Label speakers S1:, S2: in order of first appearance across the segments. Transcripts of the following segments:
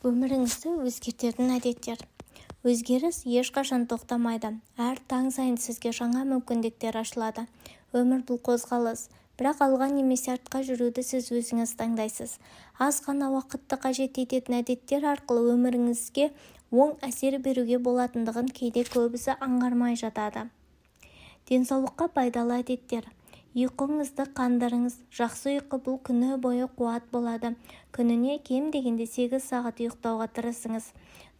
S1: Өміріңізді өзгертетін әдеттер. Өзгеріс ешқашан тоқтамайды. Әр таң сайын сізге жаңа мүмкіндіктер ашылады. Өмір бұл қозғалыс. Бірақ алға немесе артқа жүруді сіз өзіңіз таңдайсыз. Аз ғана уақытты қажет ететін әдеттер арқылы өміріңізге оң әсер беруге болатындығын кейде көбісі аңғармай жатады. Денсаулыққа пайдалы әдеттер. Ұйқыңызды қандырыңыз. Жақсы ұйқы бұл күні бойы қуат болады. Күніне кем дегенде 8 сағат ұйықтауға тырысыңыз.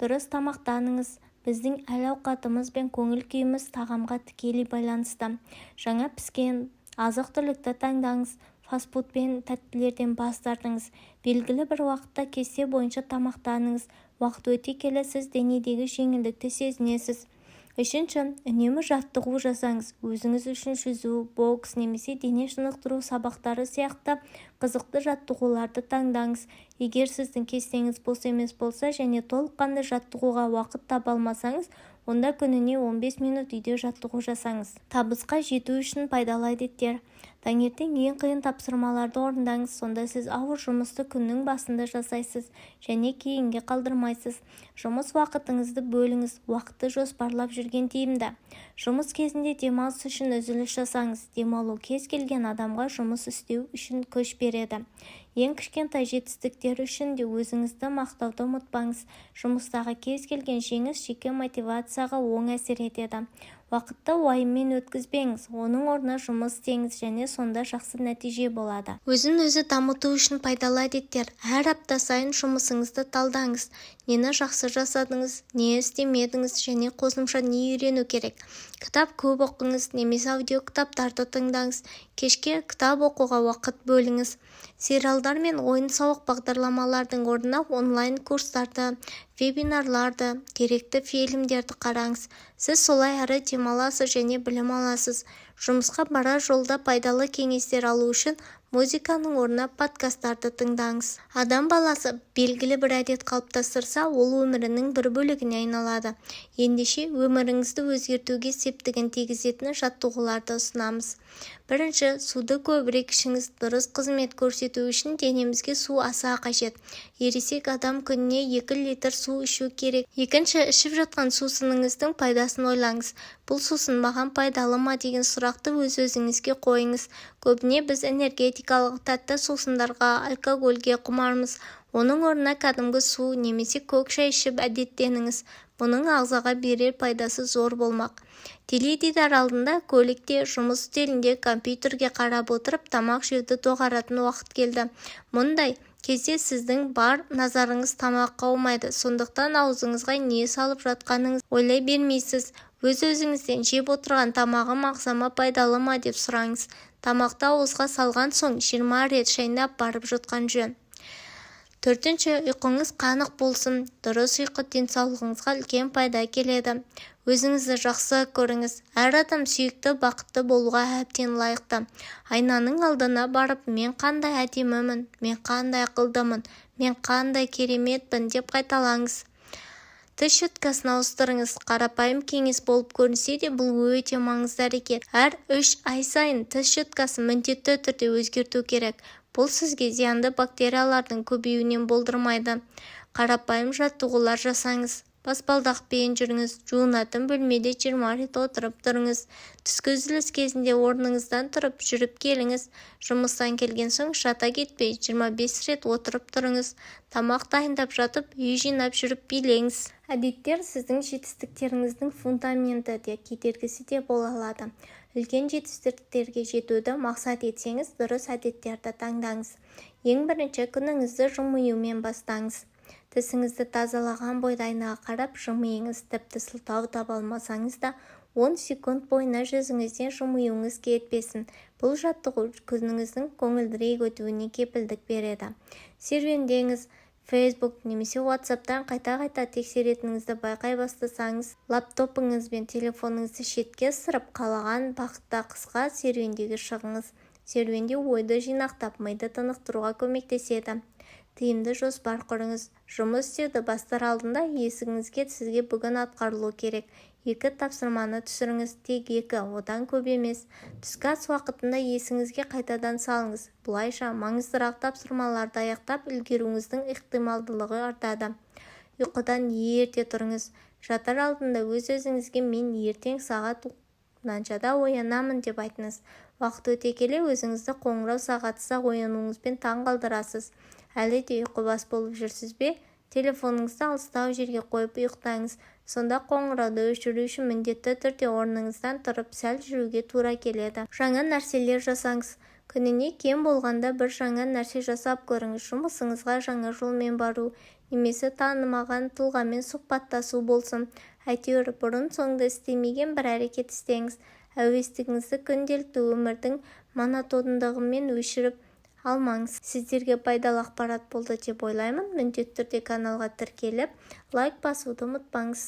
S1: Дұрыс тамақтаныңыз. Біздің әл-ауқатымыз бен көңіл күйіміз тағамға тікелей байланысты. Жаңа піскен азық-түлікті таңдаңыз. Фастфуд пен тәттілерден бас тартыңыз. Белгілі бір уақытта кесте бойынша тамақтаныңыз. Уақыт өте келе сіз денедегі жеңілдікті сезінесіз. Үшінші, үнемі жаттығу жасаңыз. Өзіңіз үшін жүзу, бокс немесе дене шынықтыру сабақтары сияқты қызықты жаттығуларды таңдаңыз. Егер сіздің кестеңіз бос емес болса және толыққанды жаттығуға уақыт таба алмасаңыз, онда күніне 15 минут үйде жаттығу жасаңыз. Табысқа жету үшін пайдалы әдеттер. Таңертең ең қиын тапсырмаларды орындаңыз, сонда сіз ауыр жұмысты күннің басында жасайсыз және кейінге қалдырмайсыз. Жұмыс уақытыңызды бөліңіз, уақытты жоспарлап жүрген тиімді. Жұмыс кезінде демалыс үшін үзіліс жасаңыз. Демалу кез келген адамға жұмыс істеу үшін күш береді. Ең кішкентай жетістіктер үшін де өзіңізді мақтауды ұмытпаңыз. Жұмыстағы кез келген жеңіс жеке мотивацияға оң әсер етеді. Уақытты уайыммен өткізбеңіз, оның орнына жұмыс істеңіз және сонда жақсы нәтиже болады. Өзін-өзі дамыту үшін пайдалы әдеттер. Әр апта сайын жұмысыңызды талдаңыз. Нені жақсы жасадыңыз, не істемедіңіз және қосымша не үйрену керек. Кітап көп оқыңыз немесе аудио кітаптарды тыңдаңыз. Кешке кітап оқуға уақыт бөліңіз. Сериалдар мен ойын-сауық бағдарламалардың орнына онлайн курстарды, вебинарларды, керекті фильмдерді қараңыз. Сіз солай әрі демаласыз және білім аласыз. Жұмысқа барар жолда пайдалы кеңестер алу үшін музыканың орнына подкасттарды тыңдаңыз. Адам баласы белгілі бір әдет қалыптастырса, ол өмірінің бір бөлігіне айналады. Ендеше өміріңізді өзгертуге септігін тигізетін жаттығуларды ұсынамыз. Бірінші, суды көбірек ішіңіз. Дұрыс қызмет көрсету үшін денемізге су аса қажет. Ересек адам күніне 2 литр су ішу керек. Екінші, ішіп жатқан сусыныңыздың пайдасын ойлаңыз. Бұл сусын маған пайдалы ма деген сұрақты өз-өзіңізге қойыңыз. Көбіне біз энергетикалық тәтті сусындарға, алкогольге құмармыз. Оның орнына кәдімгі су немесе көк шай ішіп әдеттеніңіз. Бұның ағзаға берер пайдасы зор болмақ. Теледидар алдында, көлікте, жұмыс үстелінде, компьютерге қарап отырып тамақ жеуді доғаратын уақыт келді. Мұндай кезде сіздің бар назарыңыз тамаққа аумайды, сондықтан аузыңызға не салып жатқаныңыз ойлай бермейсіз. Өз-өзіңізден жеп отырған тамағым ағзама пайдалы ма деп сұраңыз. Тамақты ауызға салған соң 20 рет шайнап барып жұтқан жөн. Төртінші, ұйқыңыз қанық болсын. Дұрыс ұйқы денсаулығыңызға үлкен пайда келеді. Өзіңізді жақсы көріңіз. Әр адам сүйікті, бақытты болуға әбден лайықты. Айнаның алдына барып, мен қандай әдемімін, мен қандай ақылдымын, мен қандай кереметпін деп қайталаңыз. Тіс щеткасын ауыстырыңыз. Қарапайым кеңес болып көрінсе де, бұл өте маңызды әрекет. Әр 3 ай сайын тіс щеткасын міндетті түрде өзгерту керек. Бұл сізге зиянды бактериялардың көбеюінен болдырмайды. Қарапайым жаттығулар жасаңыз. Баспалдақпен жүріңіз. Жуынатын бөлмеде 20 рет отырып тұрыңыз. Түскі үзіліс кезінде орныңыздан тұрып жүріп келіңіз. Жұмыстан келген соң жата кетпей 25 рет отырып тұрыңыз. Тамақ дайындап жатып, үй жинап жүріп билеңіз. Әдеттер сіздің жетістіктеріңіздің фундаменті де, кедергісі де бола алады. Үлкен жетістіктерге жетуді мақсат етсеңіз, дұрыс әдеттерді таңдаңыз. Ең бірінші, күніңізді жымиюмен бастаңыз. Тісіңізді тазалаған бойда айнаға қарап жымиыңыз. Тіпті сылтау таба алмасаңыз да 10 секунд бойына жүзіңізден жымиюыңыз кетпесін. Бұл жаттығу күніңіздің көңілдірек өтуіне кепілдік береді. Серуендеңіз. Facebook немесе WhatsApp'тан қайта-қайта тексеретініңізді байқай бастасаңыз, лаптопыңыз бен телефоныңызды шетке ысырып, қалаған бағытта қысқа серуендеуге шығыңыз. Серуенде ойды жинақтап, миды тынықтыруға көмектеседі. тиімді жоспар құрыңыз. Жұмыс істеуді бастар алдында есіңізге сізге бүгін атқарылу керек. 2 тапсырманы түсіріңіз, тек 2, одан көп емес. Түскі ас уақытында есіңізге қайтадан салыңыз. Бұлайша маңыздырақ тапсырмаларды аяқтап үлгеруіңіздің ықтималдылығы артады. Ұйқыдан ерте тұрыңыз. Жатар алдында өз-өзіңізге мен ертең сағат мынаншада оянамын деп айтыңыз. Уақыт өте келе өзіңізді қоңырау сағатсыз оянуыңызбен таң қалдырасыз. Әлі де ұйқыбас болып жүрсіз бе? Телефоныңызды алыстау жерге қойып ұйықтаңыз. Сонда қоңырауды өшіру үшін міндетті түрде орныңыздан тұрып сәл жүруге тура келеді. Жаңа нәрселер жасаңыз. Күніне кем болғанда бір жаңа нәрсе жасап көріңіз. Жұмысыңызға жаңа жолмен бару, немесе танымаған тұлғамен сұхбаттасу болсын. Әйтеуір бұрын-соңды істемеген бір әрекет істеңіз. Әуестігіңізді күнделікті өмірдің монотондығымен өшіріп алмаңыз. Сіздерге пайдалы ақпарат болды деп ойлаймын. Міндетті түрде каналға тіркеліп, лайк басуды ұмытпаңыз.